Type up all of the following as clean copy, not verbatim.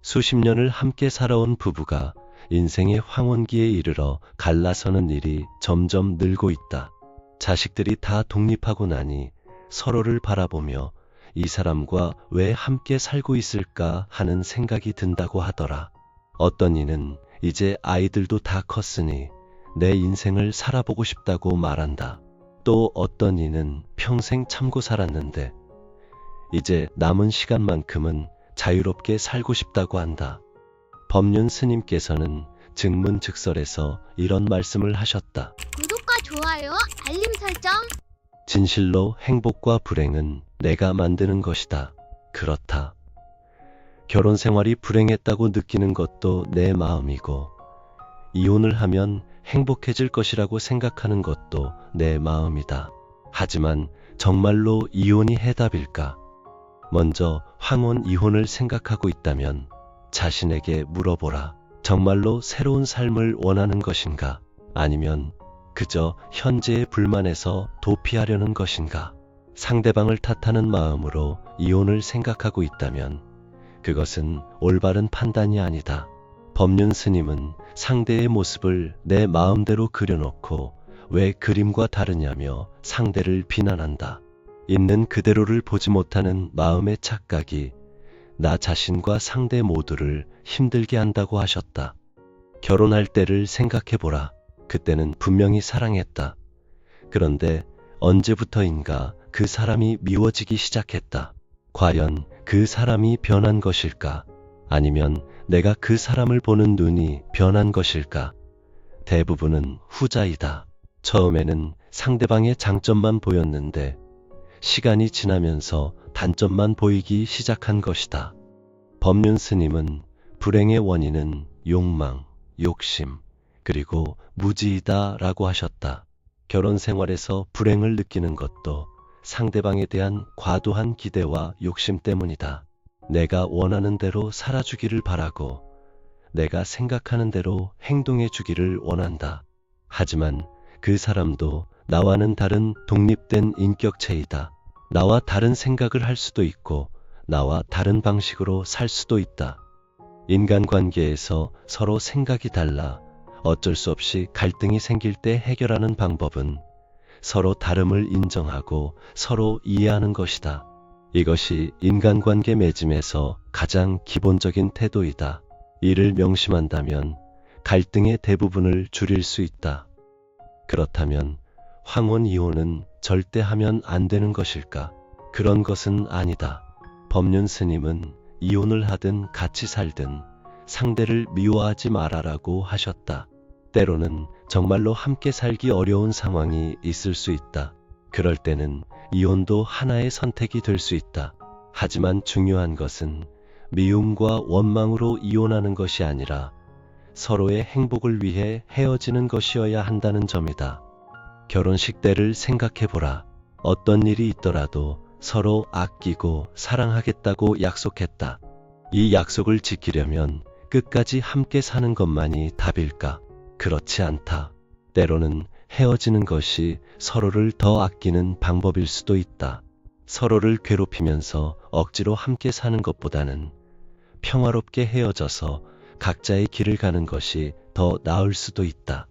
수십 년을 함께 살아온 부부가 인생의 황혼기에 이르러 갈라서는 일이 점점 늘고 있다. 자식들이 다 독립하고 나니 서로를 바라보며 이 사람과 왜 함께 살고 있을까 하는 생각이 든다고 하더라. 어떤 이는 이제 아이들도 다 컸으니 내 인생을 살아보고 싶다고 말한다. 또 어떤 이는 평생 참고 살았는데 이제 남은 시간만큼은 자유롭게 살고 싶다고 한다. 법륜 스님께서는 증문즉설에서 이런 말씀을 하셨다. 구독과 좋아요, 알림 설정. 진실로 행복과 불행은 내가 만드는 것이다. 그렇다. 결혼 생활이 불행했다고 느끼는 것도 내 마음이고, 이혼을 하면 행복해질 것이라고 생각하는 것도 내 마음이다. 하지만 정말로 이혼이 해답일까? 먼저 황혼 이혼을 생각하고 있다면 자신에게 물어보라. 정말로 새로운 삶을 원하는 것인가? 아니면 그저 현재의 불만에서 도피하려는 것인가? 상대방을 탓하는 마음으로 이혼을 생각하고 있다면 그것은 올바른 판단이 아니다. 법륜 스님은 상대의 모습을 내 마음대로 그려놓고 왜 그림과 다르냐며 상대를 비난한다. 있는 그대로를 보지 못하는 마음의 착각이 나 자신과 상대 모두를 힘들게 한다고 하셨다. 결혼할 때를 생각해보라. 그때는 분명히 사랑했다. 그런데 언제부터인가 그 사람이 미워지기 시작했다. 과연 그 사람이 변한 것일까? 아니면 내가 그 사람을 보는 눈이 변한 것일까? 대부분은 후자이다. 처음에는 상대방의 장점만 보였는데 시간이 지나면서 단점만 보이기 시작한 것이다. 법륜 스님은 불행의 원인은 욕망, 욕심, 그리고 무지이다 라고 하셨다. 결혼 생활에서 불행을 느끼는 것도 상대방에 대한 과도한 기대와 욕심 때문이다. 내가 원하는 대로 살아주기를 바라고 내가 생각하는 대로 행동해 주기를 원한다. 하지만 그 사람도 나와는 다른 독립된 인격체이다. 나와 다른 생각을 할 수도 있고 나와 다른 방식으로 살 수도 있다. 인간관계에서 서로 생각이 달라 어쩔 수 없이 갈등이 생길 때 해결하는 방법은 서로 다름을 인정하고 서로 이해하는 것이다. 이것이 인간관계 맺음에서 가장 기본적인 태도이다. 이를 명심한다면 갈등의 대부분을 줄일 수 있다. 그렇다면 황혼 이혼은 절대 하면 안 되는 것일까? 그런 것은 아니다. 법륜 스님은 이혼을 하든 같이 살든 상대를 미워하지 말아라고 하셨다. 때로는 정말로 함께 살기 어려운 상황이 있을 수 있다. 그럴 때는 이혼도 하나의 선택이 될 수 있다. 하지만 중요한 것은 미움과 원망으로 이혼하는 것이 아니라 서로의 행복을 위해 헤어지는 것이어야 한다는 점이다. 결혼식 때를 생각해보라. 어떤 일이 있더라도 서로 아끼고 사랑하겠다고 약속했다. 이 약속을 지키려면 끝까지 함께 사는 것만이 답일까? 그렇지 않다. 때로는 헤어지는 것이 서로를 더 아끼는 방법일 수도 있다. 서로를 괴롭히면서 억지로 함께 사는 것보다는 평화롭게 헤어져서 각자의 길을 가는 것이 더 나을 수도 있다.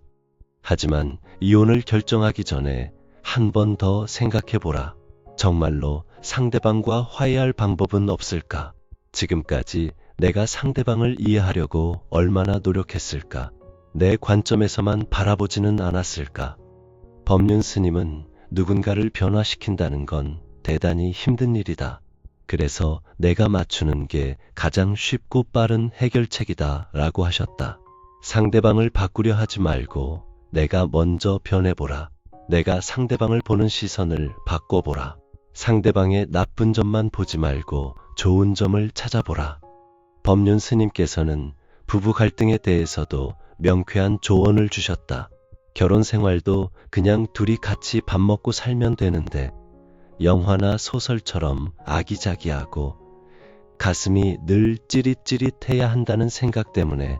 하지만 이혼을 결정하기 전에 한 번 더 생각해보라. 정말로 상대방과 화해할 방법은 없을까? 지금까지 내가 상대방을 이해하려고 얼마나 노력했을까? 내 관점에서만 바라보지는 않았을까? 법륜 스님은 누군가를 변화시킨다는 건 대단히 힘든 일이다. 그래서 내가 맞추는 게 가장 쉽고 빠른 해결책이다 라고 하셨다. 상대방을 바꾸려 하지 말고 내가 먼저 변해보라. 내가 상대방을 보는 시선을 바꿔보라. 상대방의 나쁜 점만 보지 말고 좋은 점을 찾아보라. 법륜 스님께서는 부부 갈등에 대해서도 명쾌한 조언을 주셨다. 결혼 생활도 그냥 둘이 같이 밥 먹고 살면 되는데 영화나 소설처럼 아기자기하고 가슴이 늘 찌릿찌릿해야 한다는 생각 때문에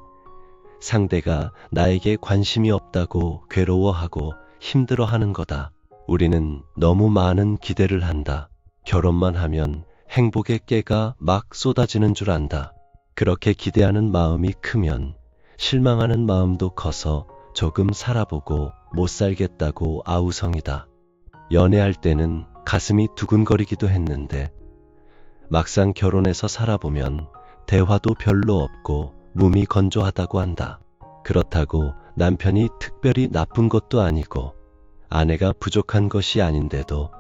상대가 나에게 관심이 없다고 괴로워하고 힘들어하는 거다. 우리는 너무 많은 기대를 한다. 결혼만 하면 행복의 깨가 막 쏟아지는 줄 안다. 그렇게 기대하는 마음이 크면 실망하는 마음도 커서 조금 살아보고 못 살겠다고 아우성이다. 연애할 때는 가슴이 두근거리기도 했는데 막상 결혼해서 살아보면 대화도 별로 없고 몸이 건조하다고 한다. 그렇다고 남편이 특별히 나쁜 것도 아니고 아내가 부족한 것이 아닌데도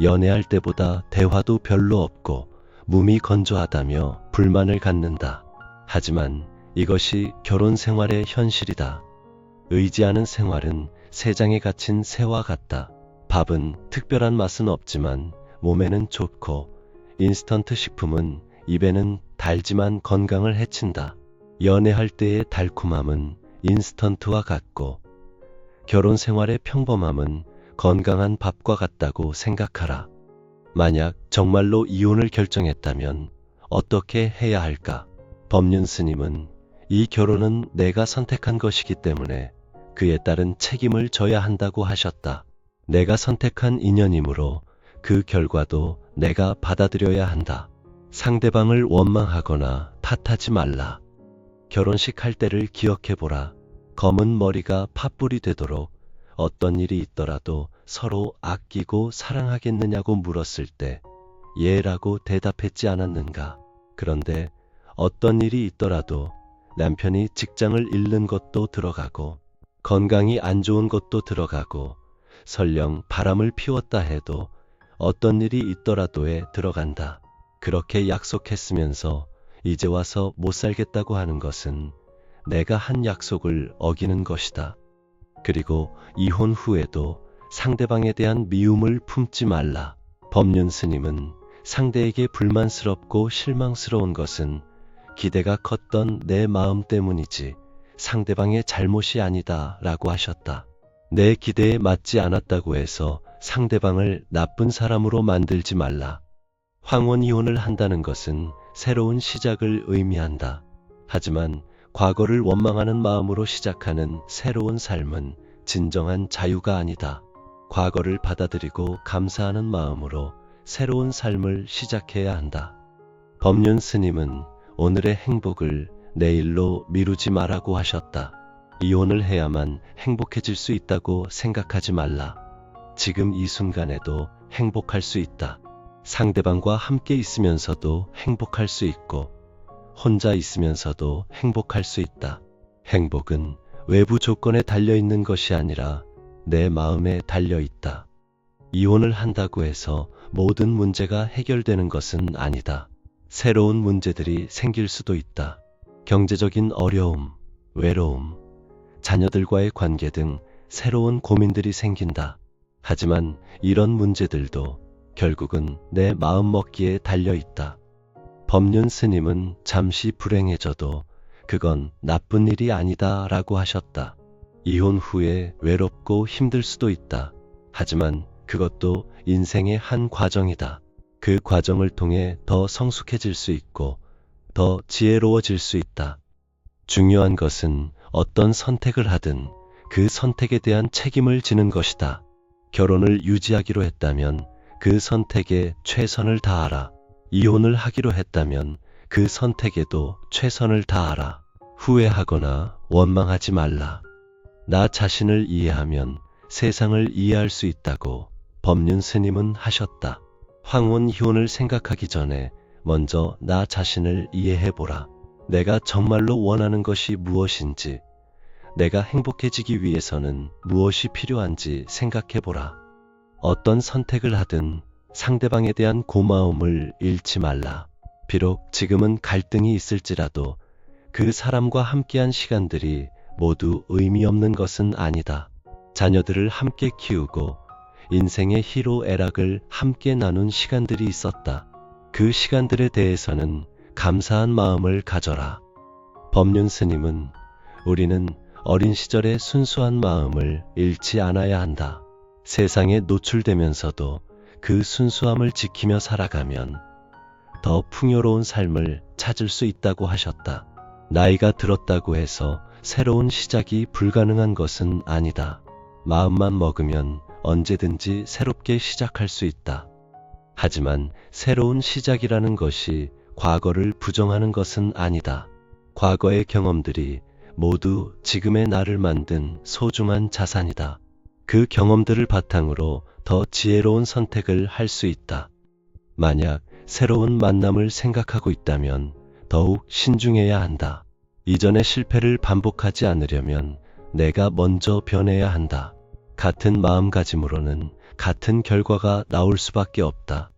연애할 때보다 대화도 별로 없고 몸이 건조하다며 불만을 갖는다. 하지만 이것이 결혼 생활의 현실이다. 의지하는 생활은 새장에 갇힌 새와 같다. 밥은 특별한 맛은 없지만 몸에는 좋고 인스턴트 식품은 입에는 달지만 건강을 해친다. 연애할 때의 달콤함은 인스턴트와 같고 결혼 생활의 평범함은 건강한 밥과 같다고 생각하라. 만약 정말로 이혼을 결정했다면 어떻게 해야 할까? 법륜 스님은 이 결혼은 내가 선택한 것이기 때문에 그에 따른 책임을 져야 한다고 하셨다. 내가 선택한 인연이므로 그 결과도 내가 받아들여야 한다. 상대방을 원망하거나 탓하지 말라. 결혼식 할 때를 기억해보라. 검은 머리가 팥불이 되도록 어떤 일이 있더라도 서로 아끼고 사랑하겠느냐고 물었을 때 예라고 대답했지 않았는가. 그런데 어떤 일이 있더라도 남편이 직장을 잃는 것도 들어가고 건강이 안 좋은 것도 들어가고 설령 바람을 피웠다 해도 어떤 일이 있더라도에 들어간다. 그렇게 약속했으면서 이제 와서 못 살겠다고 하는 것은 내가 한 약속을 어기는 것이다. 그리고 이혼 후에도 상대방에 대한 미움을 품지 말라. 법륜 스님은 상대에게 불만스럽고 실망스러운 것은 기대가 컸던 내 마음 때문이지 상대방의 잘못이 아니다 라고 하셨다. 내 기대에 맞지 않았다고 해서 상대방을 나쁜 사람으로 만들지 말라. 황혼 이혼을 한다는 것은 새로운 시작을 의미한다. 하지만 과거를 원망하는 마음으로 시작하는 새로운 삶은 진정한 자유가 아니다. 과거를 받아들이고 감사하는 마음으로 새로운 삶을 시작해야 한다. 법륜 스님은 오늘의 행복을 내일로 미루지 말라고 하셨다. 이혼을 해야만 행복해질 수 있다고 생각하지 말라. 지금 이 순간에도 행복할 수 있다. 상대방과 함께 있으면서도 행복할 수 있고 혼자 있으면서도 행복할 수 있다. 행복은 외부 조건에 달려있는 것이 아니라 내 마음에 달려있다. 이혼을 한다고 해서 모든 문제가 해결되는 것은 아니다. 새로운 문제들이 생길 수도 있다. 경제적인 어려움, 외로움, 자녀들과의 관계 등 새로운 고민들이 생긴다. 하지만 이런 문제들도 결국은 내 마음먹기에 달려있다. 법륜 스님은 잠시 불행해져도 그건 나쁜 일이 아니다 라고 하셨다. 이혼 후에 외롭고 힘들 수도 있다. 하지만 그것도 인생의 한 과정이다. 그 과정을 통해 더 성숙해질 수 있고 더 지혜로워질 수 있다. 중요한 것은 어떤 선택을 하든 그 선택에 대한 책임을 지는 것이다. 결혼을 유지하기로 했다면 그 선택에 최선을 다하라. 이혼을 하기로 했다면 그 선택에도 최선을 다하라. 후회하거나 원망하지 말라. 나 자신을 이해하면 세상을 이해할 수 있다고 법륜 스님은 하셨다. 황혼 이혼을 생각하기 전에 먼저 나 자신을 이해해보라. 내가 정말로 원하는 것이 무엇인지, 내가 행복해지기 위해서는 무엇이 필요한지 생각해보라. 어떤 선택을 하든 상대방에 대한 고마움을 잃지 말라. 비록 지금은 갈등이 있을지라도 그 사람과 함께한 시간들이 모두 의미 없는 것은 아니다. 자녀들을 함께 키우고 인생의 희로애락을 함께 나눈 시간들이 있었다. 그 시간들에 대해서는 감사한 마음을 가져라. 법륜 스님은 우리는 어린 시절의 순수한 마음을 잃지 않아야 한다. 세상에 노출되면서도 그 순수함을 지키며 살아가면 더 풍요로운 삶을 찾을 수 있다고 하셨다. 나이가 들었다고 해서 새로운 시작이 불가능한 것은 아니다. 마음만 먹으면 언제든지 새롭게 시작할 수 있다. 하지만 새로운 시작이라는 것이 과거를 부정하는 것은 아니다. 과거의 경험들이 모두 지금의 나를 만든 소중한 자산이다. 그 경험들을 바탕으로 더 지혜로운 선택을 할 수 있다. 만약 새로운 만남을 생각하고 있다면 더욱 신중해야 한다. 이전의 실패를 반복하지 않으려면 내가 먼저 변해야 한다. 같은 마음가짐으로는 같은 결과가 나올 수밖에 없다.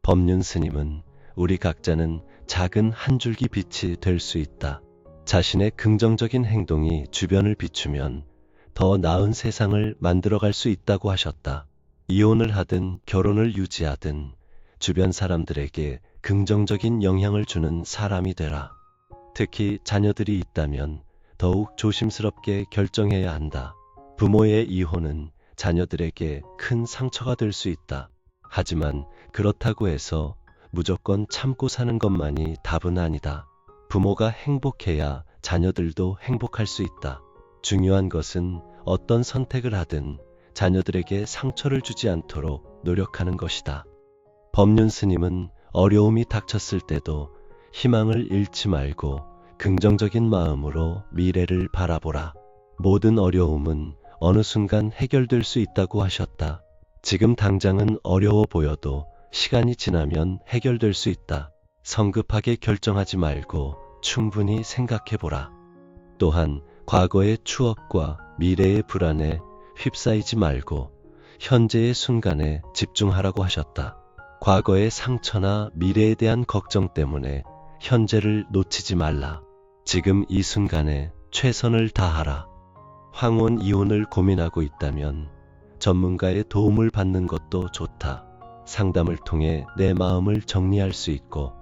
법륜 스님은 우리 각자는 작은 한 줄기 빛이 될 수 있다. 자신의 긍정적인 행동이 주변을 비추면 더 나은 세상을 만들어갈 수 있다고 하셨다. 이혼을 하든 결혼을 유지하든 주변 사람들에게 긍정적인 영향을 주는 사람이 되라. 특히 자녀들이 있다면 더욱 조심스럽게 결정해야 한다. 부모의 이혼은 자녀들에게 큰 상처가 될 수 있다. 하지만 그렇다고 해서 무조건 참고 사는 것만이 답은 아니다. 부모가 행복해야 자녀들도 행복할 수 있다. 중요한 것은 어떤 선택을 하든 자녀들에게 상처를 주지 않도록 노력하는 것이다. 법륜 스님은 어려움이 닥쳤을 때도 희망을 잃지 말고 긍정적인 마음으로 미래를 바라보라. 모든 어려움은 어느 순간 해결될 수 있다고 하셨다. 지금 당장은 어려워 보여도 시간이 지나면 해결될 수 있다. 성급하게 결정하지 말고 충분히 생각해보라. 또한 과거의 추억과 미래의 불안에 휩싸이지 말고 현재의 순간에 집중하라고 하셨다. 과거의 상처나 미래에 대한 걱정 때문에 현재를 놓치지 말라. 지금 이 순간에 최선을 다하라. 황혼 이혼을 고민하고 있다면 전문가의 도움을 받는 것도 좋다. 상담을 통해 내 마음을 정리할 수 있고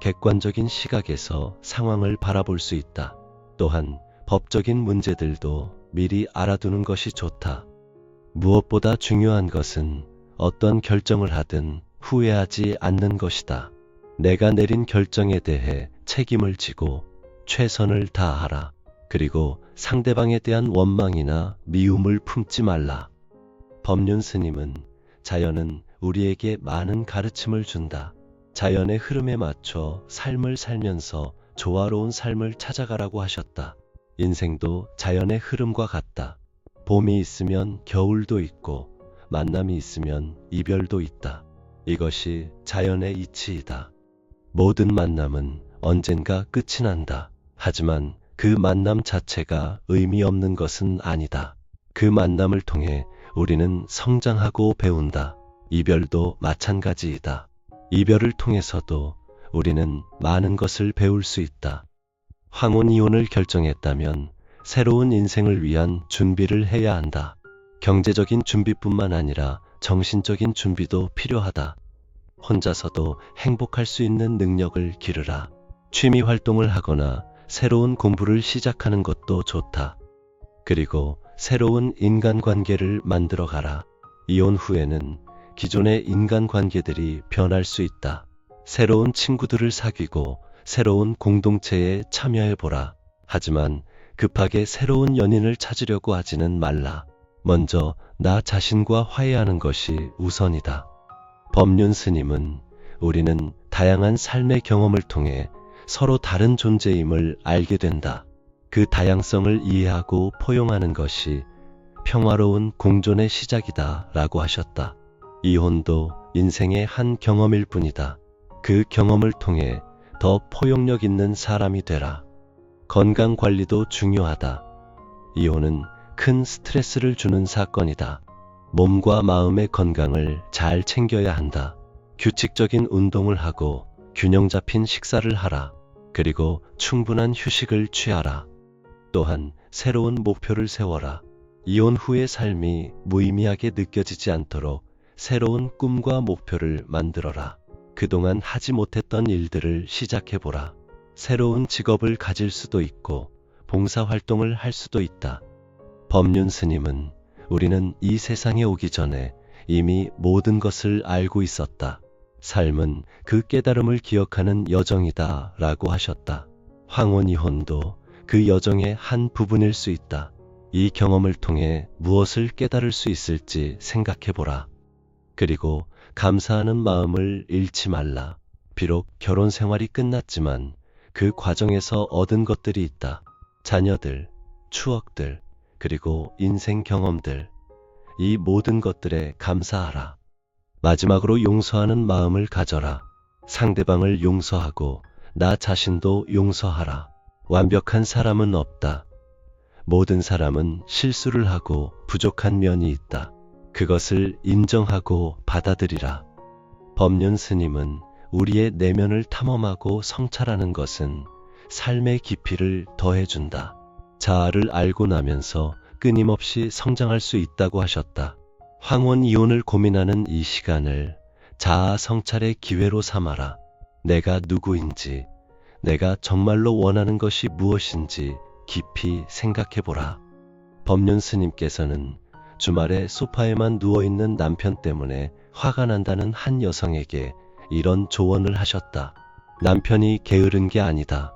객관적인 시각에서 상황을 바라볼 수 있다. 또한 법적인 문제들도 미리 알아두는 것이 좋다. 무엇보다 중요한 것은 어떤 결정을 하든 후회하지 않는 것이다. 내가 내린 결정에 대해 책임을 지고 최선을 다하라. 그리고 상대방에 대한 원망이나 미움을 품지 말라. 법륜 스님은 자연은 우리에게 많은 가르침을 준다. 자연의 흐름에 맞춰 삶을 살면서 조화로운 삶을 찾아가라고 하셨다. 인생도 자연의 흐름과 같다. 봄이 있으면 겨울도 있고 만남이 있으면 이별도 있다. 이것이 자연의 이치이다. 모든 만남은 언젠가 끝이 난다. 하지만 그 만남 자체가 의미 없는 것은 아니다. 그 만남을 통해 우리는 성장하고 배운다. 이별도 마찬가지이다. 이별을 통해서도 우리는 많은 것을 배울 수 있다. 황혼 이혼을 결정했다면 새로운 인생을 위한 준비를 해야 한다. 경제적인 준비뿐만 아니라 정신적인 준비도 필요하다. 혼자서도 행복할 수 있는 능력을 기르라. 취미 활동을 하거나 새로운 공부를 시작하는 것도 좋다. 그리고 새로운 인간관계를 만들어 가라. 이혼 후에는 기존의 인간관계들이 변할 수 있다. 새로운 친구들을 사귀고 새로운 공동체에 참여해보라. 하지만 급하게 새로운 연인을 찾으려고 하지는 말라. 먼저 나 자신과 화해하는 것이 우선이다. 법륜 스님은 우리는 다양한 삶의 경험을 통해 서로 다른 존재임을 알게 된다. 그 다양성을 이해하고 포용하는 것이 평화로운 공존의 시작이다 라고 하셨다. 이혼도 인생의 한 경험일 뿐이다. 그 경험을 통해 더 포용력 있는 사람이 되라. 건강 관리도 중요하다. 이혼은 큰 스트레스를 주는 사건이다. 몸과 마음의 건강을 잘 챙겨야 한다. 규칙적인 운동을 하고 균형 잡힌 식사를 하라. 그리고 충분한 휴식을 취하라. 또한 새로운 목표를 세워라. 이혼 후의 삶이 무의미하게 느껴지지 않도록 새로운 꿈과 목표를 만들어라. 그동안 하지 못했던 일들을 시작해보라. 새로운 직업을 가질 수도 있고 봉사활동을 할 수도 있다. 법륜 스님은 우리는 이 세상에 오기 전에 이미 모든 것을 알고 있었다. 삶은 그 깨달음을 기억하는 여정이다 라고 하셨다. 황혼 이혼도 그 여정의 한 부분일 수 있다. 이 경험을 통해 무엇을 깨달을 수 있을지 생각해보라. 그리고 감사하는 마음을 잃지 말라. 비록 결혼 생활이 끝났지만 그 과정에서 얻은 것들이 있다. 자녀들, 추억들, 그리고 인생 경험들. 이 모든 것들에 감사하라. 마지막으로 용서하는 마음을 가져라. 상대방을 용서하고 나 자신도 용서하라. 완벽한 사람은 없다. 모든 사람은 실수를 하고 부족한 면이 있다. 그것을 인정하고 받아들이라. 법륜 스님은 우리의 내면을 탐험하고 성찰하는 것은 삶의 깊이를 더해준다. 자아를 알고 나면서 끊임없이 성장할 수 있다고 하셨다. 황혼 이혼을 고민하는 이 시간을 자아 성찰의 기회로 삼아라. 내가 누구인지, 내가 정말로 원하는 것이 무엇인지 깊이 생각해보라. 법륜 스님께서는 주말에 소파에만 누워있는 남편 때문에 화가 난다는 한 여성에게 이런 조언을 하셨다. 남편이 게으른 게 아니다.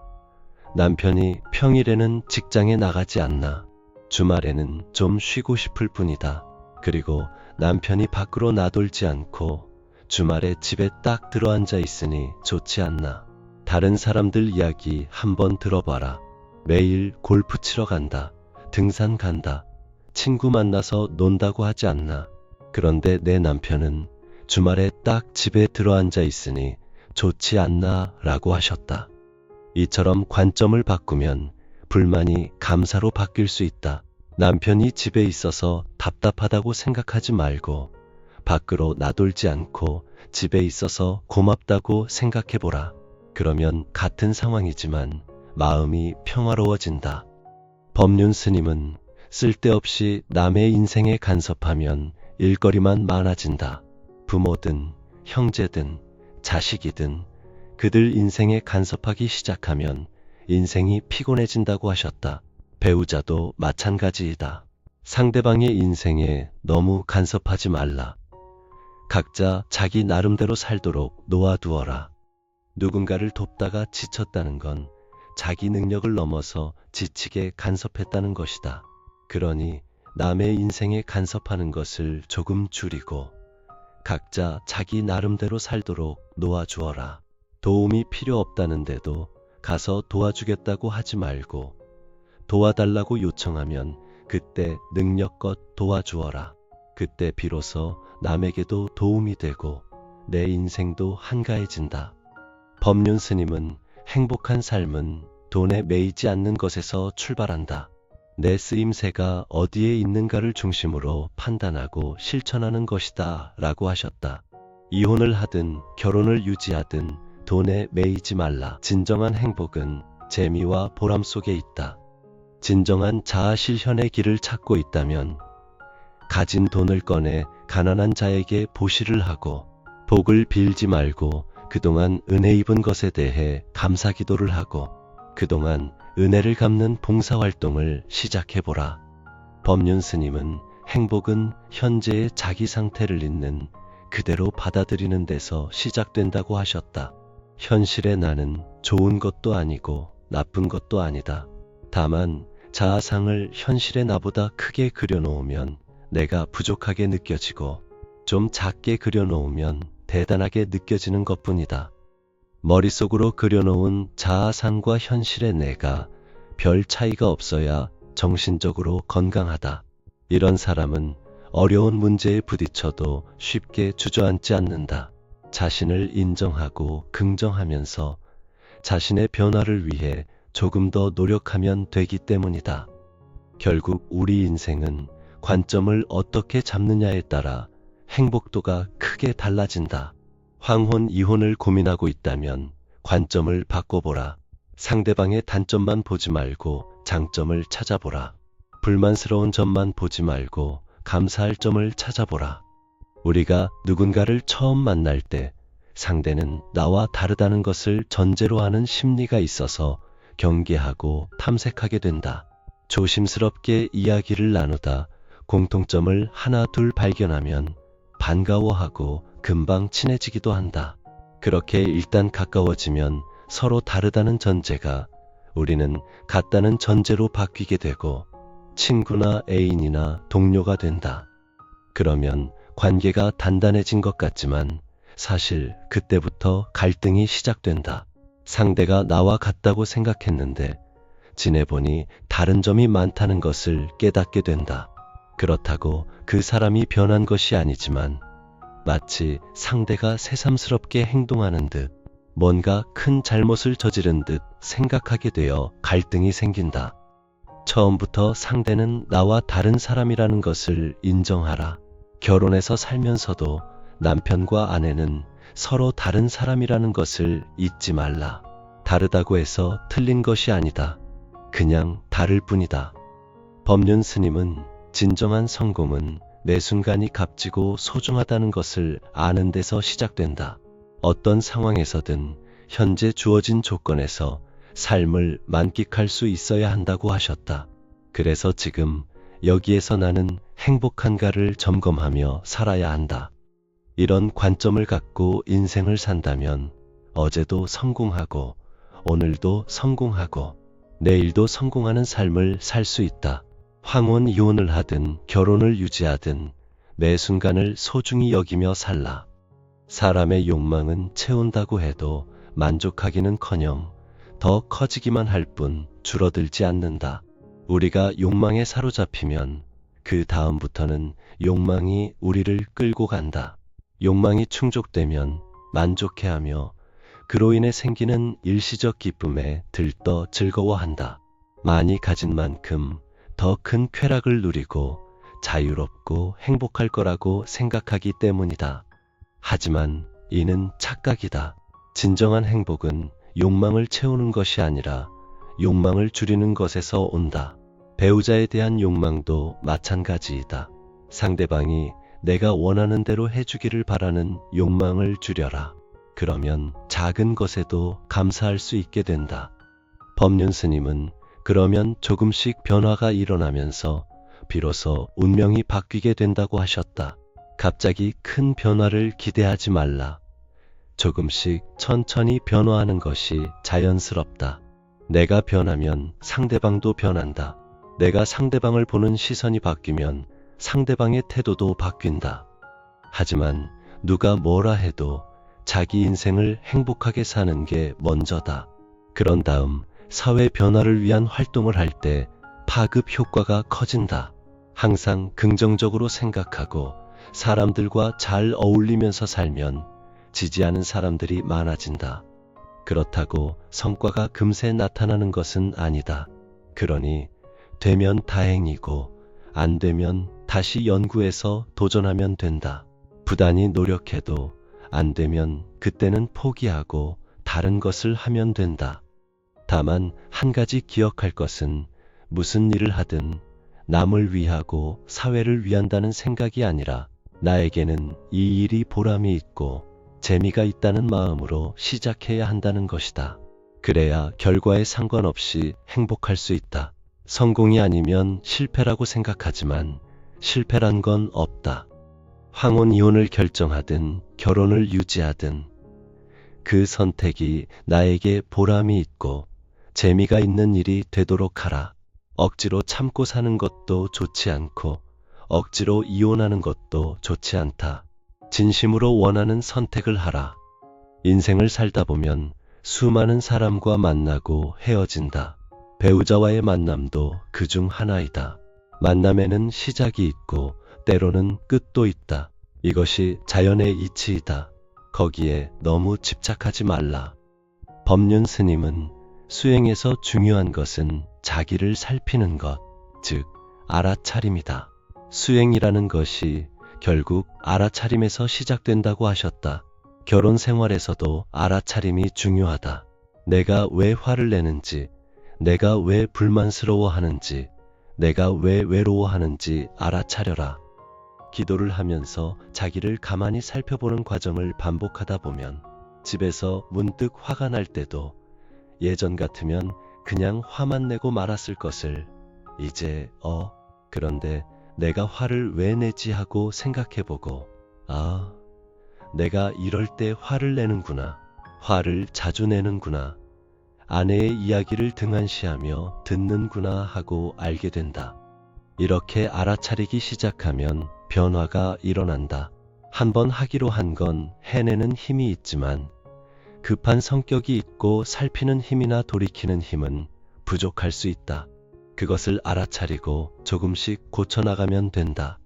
남편이 평일에는 직장에 나가지 않나. 주말에는 좀 쉬고 싶을 뿐이다. 그리고 남편이 밖으로 나돌지 않고 주말에 집에 딱 들어앉아 있으니 좋지 않나. 다른 사람들 이야기 한번 들어봐라. 매일 골프 치러 간다. 등산 간다. 친구 만나서 논다고 하지 않나. 그런데 내 남편은 주말에 딱 집에 들어앉아 있으니 좋지 않나 라고 하셨다. 이처럼 관점을 바꾸면 불만이 감사로 바뀔 수 있다. 남편이 집에 있어서 답답하다고 생각하지 말고 밖으로 나돌지 않고 집에 있어서 고맙다고 생각해보라. 그러면 같은 상황이지만 마음이 평화로워진다. 법륜 스님은 쓸데없이 남의 인생에 간섭하면 일거리만 많아진다. 부모든 형제든 자식이든 그들 인생에 간섭하기 시작하면 인생이 피곤해진다고 하셨다. 배우자도 마찬가지이다. 상대방의 인생에 너무 간섭하지 말라. 각자 자기 나름대로 살도록 놓아두어라. 누군가를 돕다가 지쳤다는 건 자기 능력을 넘어서 지치게 간섭했다는 것이다. 그러니 남의 인생에 간섭하는 것을 조금 줄이고 각자 자기 나름대로 살도록 놓아주어라. 도움이 필요 없다는데도 가서 도와주겠다고 하지 말고 도와달라고 요청하면 그때 능력껏 도와주어라. 그때 비로소 남에게도 도움이 되고 내 인생도 한가해진다. 법륜 스님은 행복한 삶은 돈에 매이지 않는 것에서 출발한다. 내 쓰임새가 어디에 있는가를 중심으로 판단하고 실천하는 것이다 라고 하셨다. 이혼을 하든 결혼을 유지하든 돈에 매이지 말라. 진정한 행복은 재미와 보람 속에 있다. 진정한 자아 실현의 길을 찾고 있다면 가진 돈을 꺼내 가난한 자에게 보시를 하고 복을 빌지 말고 그동안 은혜 입은 것에 대해 감사 기도를 하고 그동안 은혜를 갚는 봉사활동을 시작해보라. 법륜 스님은 행복은 현재의 자기 상태를 있는 그대로 받아들이는 데서 시작된다고 하셨다. 현실의 나는 좋은 것도 아니고 나쁜 것도 아니다. 다만 자아상을 현실의 나보다 크게 그려놓으면 내가 부족하게 느껴지고 좀 작게 그려놓으면 대단하게 느껴지는 것뿐이다. 머릿속으로 그려놓은 자아상과 현실의 내가 별 차이가 없어야 정신적으로 건강하다. 이런 사람은 어려운 문제에 부딪혀도 쉽게 주저앉지 않는다. 자신을 인정하고 긍정하면서 자신의 변화를 위해 조금 더 노력하면 되기 때문이다. 결국 우리 인생은 관점을 어떻게 잡느냐에 따라 행복도가 크게 달라진다. 황혼 이혼을 고민하고 있다면 관점을 바꿔보라. 상대방의 단점만 보지 말고 장점을 찾아보라. 불만스러운 점만 보지 말고 감사할 점을 찾아보라. 우리가 누군가를 처음 만날 때 상대는 나와 다르다는 것을 전제로 하는 심리가 있어서 경계하고 탐색하게 된다. 조심스럽게 이야기를 나누다 공통점을 하나 둘 발견하면 반가워하고 금방 친해지기도 한다. 그렇게 일단 가까워지면 서로 다르다는 전제가 우리는 같다는 전제로 바뀌게 되고 친구나 애인이나 동료가 된다. 그러면 관계가 단단해진 것 같지만 사실 그때부터 갈등이 시작된다. 상대가 나와 같다고 생각했는데 지내보니 다른 점이 많다는 것을 깨닫게 된다. 그렇다고 그 사람이 변한 것이 아니지만 마치 상대가 새삼스럽게 행동하는 듯 뭔가 큰 잘못을 저지른 듯 생각하게 되어 갈등이 생긴다. 처음부터 상대는 나와 다른 사람이라는 것을 인정하라. 결혼해서 살면서도 남편과 아내는 서로 다른 사람이라는 것을 잊지 말라. 다르다고 해서 틀린 것이 아니다. 그냥 다를 뿐이다. 법륜 스님은 진정한 성공은 매 순간이 값지고 소중하다는 것을 아는 데서 시작된다. 어떤 상황에서든 현재 주어진 조건에서 삶을 만끽할 수 있어야 한다고 하셨다. 그래서 지금 여기에서 나는 행복한가를 점검하며 살아야 한다. 이런 관점을 갖고 인생을 산다면 어제도 성공하고 오늘도 성공하고 내일도 성공하는 삶을 살 수 있다. 황혼 이혼을 하든 결혼을 유지하든 매 순간을 소중히 여기며 살라. 사람의 욕망은 채운다고 해도 만족하기는커녕 더 커지기만 할 뿐 줄어들지 않는다. 우리가 욕망에 사로잡히면 그 다음부터는 욕망이 우리를 끌고 간다. 욕망이 충족되면 만족해하며 그로 인해 생기는 일시적 기쁨에 들떠 즐거워한다. 많이 가진 만큼 더 큰 쾌락을 누리고 자유롭고 행복할 거라고 생각하기 때문이다. 하지만 이는 착각이다. 진정한 행복은 욕망을 채우는 것이 아니라 욕망을 줄이는 것에서 온다. 배우자에 대한 욕망도 마찬가지이다. 상대방이 내가 원하는 대로 해주기를 바라는 욕망을 줄여라. 그러면 작은 것에도 감사할 수 있게 된다. 법륜 스님은 그러면 조금씩 변화가 일어나면서 비로소 운명이 바뀌게 된다고 하셨다. 갑자기 큰 변화를 기대하지 말라. 조금씩 천천히 변화하는 것이 자연스럽다. 내가 변하면 상대방도 변한다. 내가 상대방을 보는 시선이 바뀌면 상대방의 태도도 바뀐다. 하지만 누가 뭐라 해도 자기 인생을 행복하게 사는 게 먼저다. 그런 다음 사회 변화를 위한 활동을 할 때 파급 효과가 커진다. 항상 긍정적으로 생각하고 사람들과 잘 어울리면서 살면 지지하는 사람들이 많아진다. 그렇다고 성과가 금세 나타나는 것은 아니다. 그러니 되면 다행이고 안 되면 다시 연구해서 도전하면 된다. 부단히 노력해도 안 되면 그때는 포기하고 다른 것을 하면 된다. 다만 한 가지 기억할 것은 무슨 일을 하든 남을 위하고 사회를 위한다는 생각이 아니라 나에게는 이 일이 보람이 있고 재미가 있다는 마음으로 시작해야 한다는 것이다. 그래야 결과에 상관없이 행복할 수 있다. 성공이 아니면 실패라고 생각하지만 실패란 건 없다. 황혼 이혼을 결정하든 결혼을 유지하든 그 선택이 나에게 보람이 있고 재미가 있는 일이 되도록 하라. 억지로 참고 사는 것도 좋지 않고 억지로 이혼하는 것도 좋지 않다. 진심으로 원하는 선택을 하라. 인생을 살다 보면 수많은 사람과 만나고 헤어진다. 배우자와의 만남도 그중 하나이다. 만남에는 시작이 있고 때로는 끝도 있다. 이것이 자연의 이치이다. 거기에 너무 집착하지 말라. 법륜 스님은 수행에서 중요한 것은 자기를 살피는 것, 즉 알아차림이다. 수행이라는 것이 결국 알아차림에서 시작된다고 하셨다. 결혼 생활에서도 알아차림이 중요하다. 내가 왜 화를 내는지, 내가 왜 불만스러워하는지, 내가 왜 외로워하는지 알아차려라. 기도를 하면서 자기를 가만히 살펴보는 과정을 반복하다 보면 집에서 문득 화가 날 때도 예전 같으면 그냥 화만 내고 말았을 것을 이제 그런데 내가 화를 왜 내지 하고 생각해보고 내가 이럴 때 화를 내는구나. 화를 자주 내는구나. 아내의 이야기를 등한시하며 듣는구나 하고 알게 된다. 이렇게 알아차리기 시작하면 변화가 일어난다. 한번 하기로 한 건 해내는 힘이 있지만 급한 성격이 있고 살피는 힘이나 돌이키는 힘은 부족할 수 있다. 그것을 알아차리고 조금씩 고쳐나가면 된다.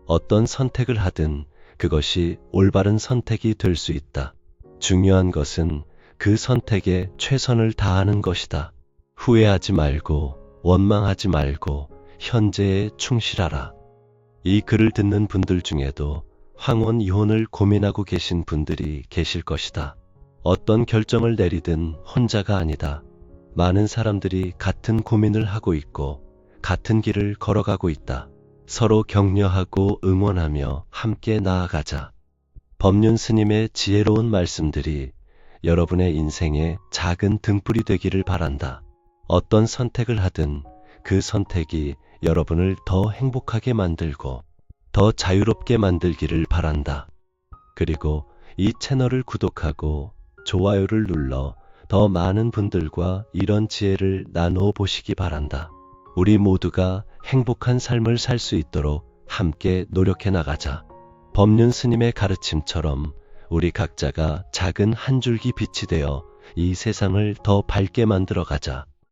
어떤 선택을 하든 그것이 올바른 선택이 될 수 있다. 중요한 것은 그 선택에 최선을 다하는 것이다. 후회하지 말고 원망하지 말고 현재에 충실하라. 이 글을 듣는 분들 중에도 황혼 이혼을 고민하고 계신 분들이 계실 것이다. 어떤 결정을 내리든 혼자가 아니다. 많은 사람들이 같은 고민을 하고 있고 같은 길을 걸어가고 있다. 서로 격려하고 응원하며 함께 나아가자. 법륜 스님의 지혜로운 말씀들이 여러분의 인생에 작은 등불이 되기를 바란다. 어떤 선택을 하든 그 선택이 여러분을 더 행복하게 만들고 더 자유롭게 만들기를 바란다. 그리고 이 채널을 구독하고 좋아요를 눌러 더 많은 분들과 이런 지혜를 나누어 보시기 바란다. 우리 모두가 행복한 삶을 살 수 있도록 함께 노력해 나가자. 법륜 스님의 가르침처럼 우리 각자가 작은 한 줄기 빛이 되어 이 세상을 더 밝게 만들어 가자.